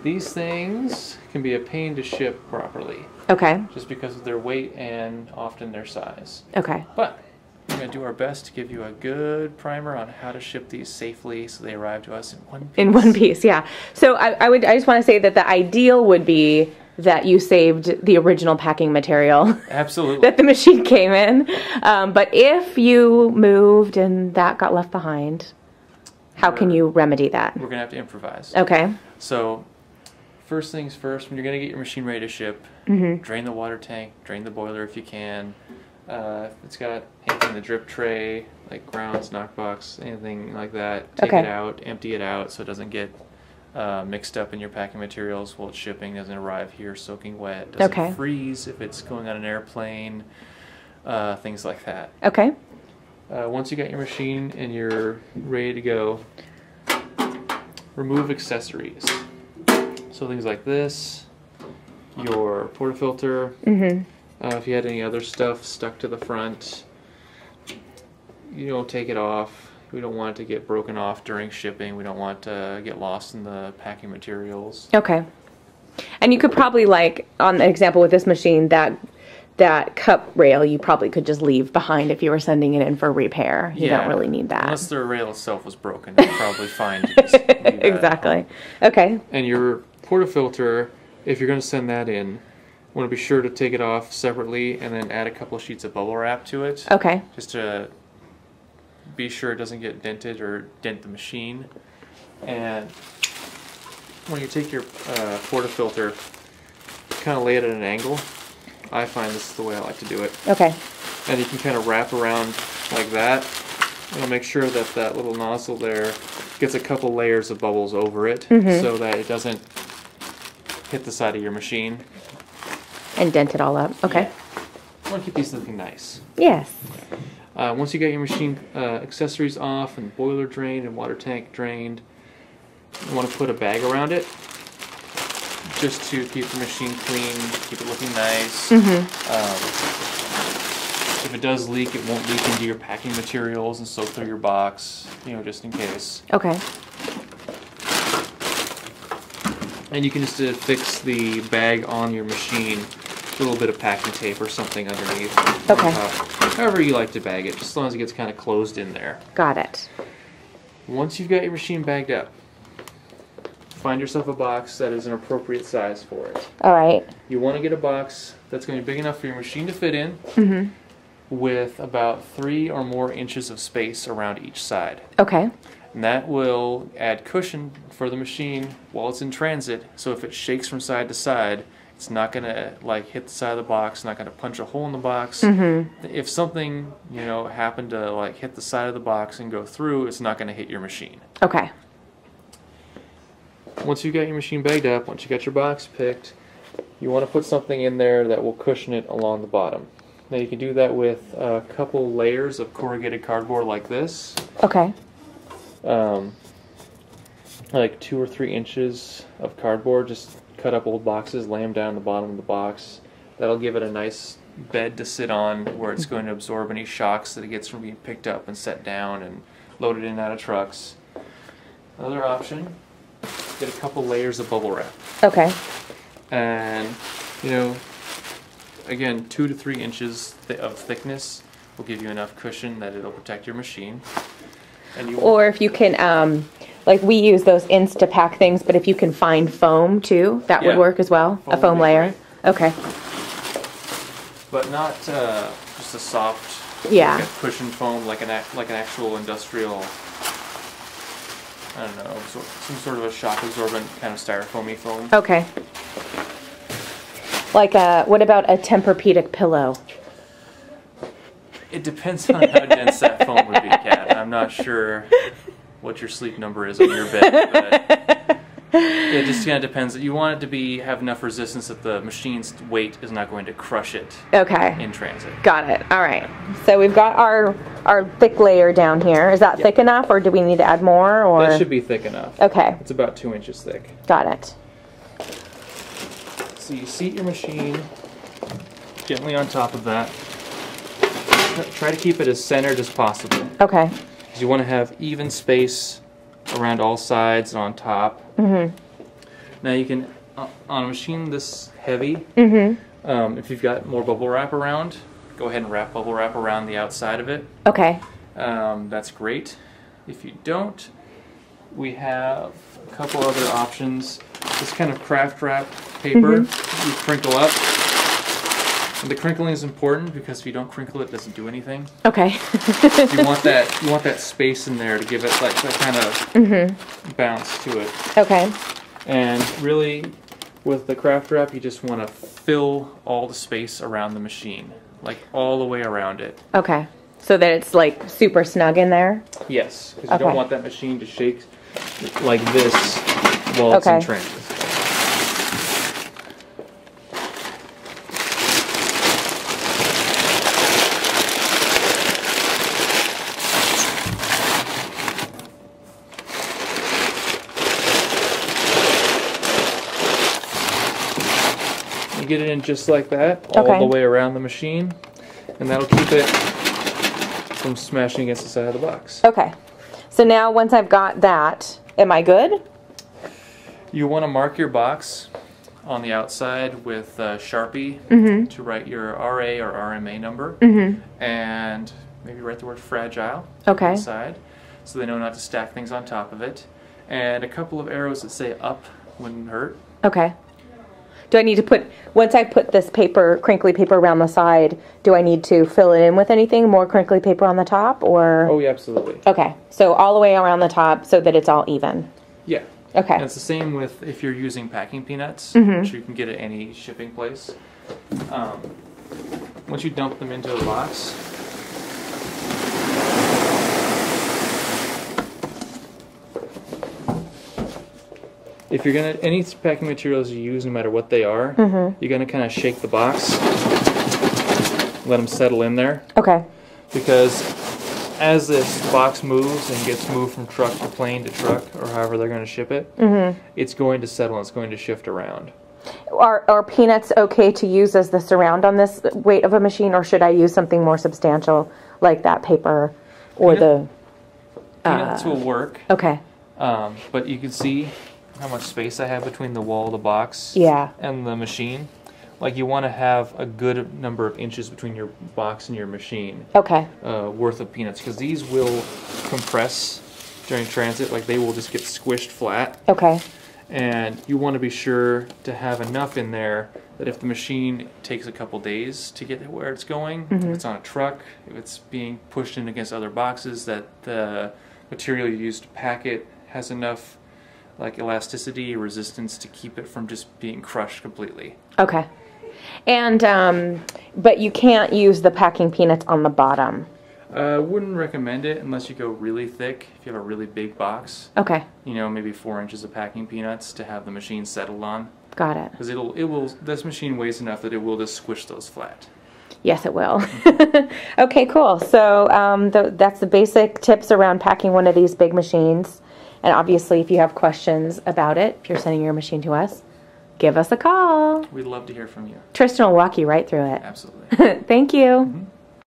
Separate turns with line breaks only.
These things can be a pain to ship properly.
Okay.
Just because of their weight and often their size.
Okay.
But we're going to do our best to give you a good primer on how to ship these safely so they arrive to us in one piece.
In one piece, yeah. So I just want to say that the ideal would be that you saved the original packing material.
Absolutely.
That the machine came in. But if you moved and that got left behind, how can you remedy that?
We're going to have to improvise.
Okay.
So first things first, when you're going to get your machine ready to ship, drain the water tank, drain the boiler if you can. If it's got anything in the drip tray, like grounds, knockbox, anything like that, take it out, empty it out so it doesn't get mixed up in your packing materials while it's shipping, doesn't arrive here soaking wet, doesn't freeze if it's going on an airplane, things like that.
Okay.
Once you got your machine and you're ready to go, remove accessories. So things like this, your portafilter, if you had any other stuff stuck to the front, you don't take it off. We don't want it to get broken off during shipping. We don't want it to get lost in the packing materials.
Okay. And you could probably, like, on the example with this machine, that cup rail you probably could just leave behind if you were sending it in for repair. You don't really need that.
Unless the rail itself was broken, it's probably fine to just leave that.
Exactly. Okay.
And your portafilter, if you're going to send that in, you want to be sure to take it off separately and then add a couple of sheets of bubble wrap to it.
Okay.
Just to be sure it doesn't get dented or dent the machine. And when you take your portafilter, kind of lay it at an angle. I find this is the way I like to do it.
Okay.
And you can kind of wrap around like that. It'll make sure that that little nozzle there gets a couple layers of bubbles over it so that it doesn't hit the side of your machine.
And dent it all up. Okay.
Yeah. I want to keep these looking nice.
Yes.
Once you get your machine accessories off and boiler drained and water tank drained, you want to put a bag around it just to keep the machine clean, keep it looking nice. If it does leak, it won't leak into your packing materials and soak through your box, you know, just in case.
Okay.
And you can just fix the bag on your machine with a little bit of packing tape or something underneath.
Okay.
However you like to bag it, just as long as it gets kind of closed in there.
Got it.
Once you've got your machine bagged up, find yourself a box that is an appropriate size for it.
All right.
You want to get a box that's going to be big enough for your machine to fit in with about 3 or more inches of space around each side.
Okay.
And that will add cushion for the machine while it's in transit, so if it shakes from side to side, it's not going to like hit the side of the box, not going to punch a hole in the box. If something, you know, happened to like hit the side of the box and go through, it's not going to hit your machine.
Okay.
Once you got your machine bagged up, once you got your box picked, you want to put something in there that will cushion it along the bottom. Now you can do that with a couple layers of corrugated cardboard like this.
Okay.
Like 2 or 3 inches of cardboard. Just cut up old boxes, lay them down the bottom of the box. That'll give it a nice bed to sit on where it's going to absorb any shocks that it gets from being picked up and set down and loaded in and out of trucks. Another option, get a couple layers of bubble wrap.
Okay.
And, you know, again, 2 to 3 inches of thickness will give you enough cushion that it'll protect your machine. And
or if you can, like we use those Instapack things, but if you can find foam too, that would work as well. A foam layer. Okay.
But not just a soft, like a cushion foam, like an actual industrial, I don't know, some sort of a shock absorbent kind of styrofoamy foam.
Okay. Like what about a Tempur-Pedic pillow?
It depends on how dense that foam would be, Kat. I'm not sure what your sleep number is on your bed, but it just kind of depends. You want it to have enough resistance that the machine's weight is not going to crush it in transit.
Got it. All right. So we've got our thick layer down here. Is that thick enough, or do we need to add more? Or
that should be thick enough.
Okay.
It's about 2 inches thick.
Got it.
So you seat your machine gently on top of that. Try to keep it as centered as possible.
Okay.
Because you want to have even space around all sides and on top. Now you can, on a machine this heavy, if you've got more bubble wrap around, go ahead and wrap bubble wrap around the outside of it.
Okay.
That's great. If you don't, we have a couple other options. This kind of craft wrap paper you crinkle up. And the crinkling is important because if you don't crinkle it doesn't do anything.
Okay.
you want that space in there to give it like that kind of bounce to it.
Okay.
And really, with the craft wrap, you just want to fill all the space around the machine, like all the way around it.
Okay. So that it's like super snug in there?
Yes, because you don't want that machine to shake like this while it's in transit. You get it in just like that, all the way around the machine, and that'll keep it from smashing against the side of the box.
Okay. So now once I've got that, am I good?
You want to mark your box on the outside with Sharpie to write your RA or RMA number, and maybe write the word fragile on the side so they know not to stack things on top of it, and a couple of arrows that say up wouldn't hurt.
Okay. Do I need to put, once I put this paper, crinkly paper around the side, do I need to fill it in with anything? More crinkly paper on the top, or?
Oh, yeah, absolutely.
Okay, so all the way around the top so that it's all even.
Yeah.
Okay.
And it's the same with if you're using packing peanuts, which you can get at any shipping place. Once you dump them into the box, if you're gonna, any packing materials you use, no matter what they are, you're gonna kind of shake the box, let them settle in there.
Okay.
Because as this box moves and gets moved from truck to plane to truck, or however they're going to ship it, it's going to settle and it's going to shift around.
Are peanuts okay to use as the surround on this weight of a machine, or should I use something more substantial like that paper or
Peanuts will work.
Okay.
But you can see how much space I have between the wall of the box and the machine. Like, you want to have a good number of inches between your box and your machine.
Okay.
Worth of peanuts, because these will compress during transit. Like, they will just get squished flat.
Okay.
And you want to be sure to have enough in there that if the machine takes a couple days to get where it's going, if it's on a truck, if it's being pushed in against other boxes, that the material you use to pack it has enough like elasticity or resistance to keep it from just being crushed completely.
Okay. And but you can't use the packing peanuts on the bottom.
Wouldn't recommend it unless you go really thick. If you have a really big box,
okay,
you know, maybe 4 inches of packing peanuts to have the machine settled on.
Got it.
Because it will. This machine weighs enough that it will just squish those flat.
Yes, it will. Okay, cool. So that's the basic tips around packing one of these big machines. And obviously, if you have questions about it, if you're sending your machine to us, give us a call.
We'd love to hear from you.
Tristan will walk you right through it.
Absolutely.
Thank you.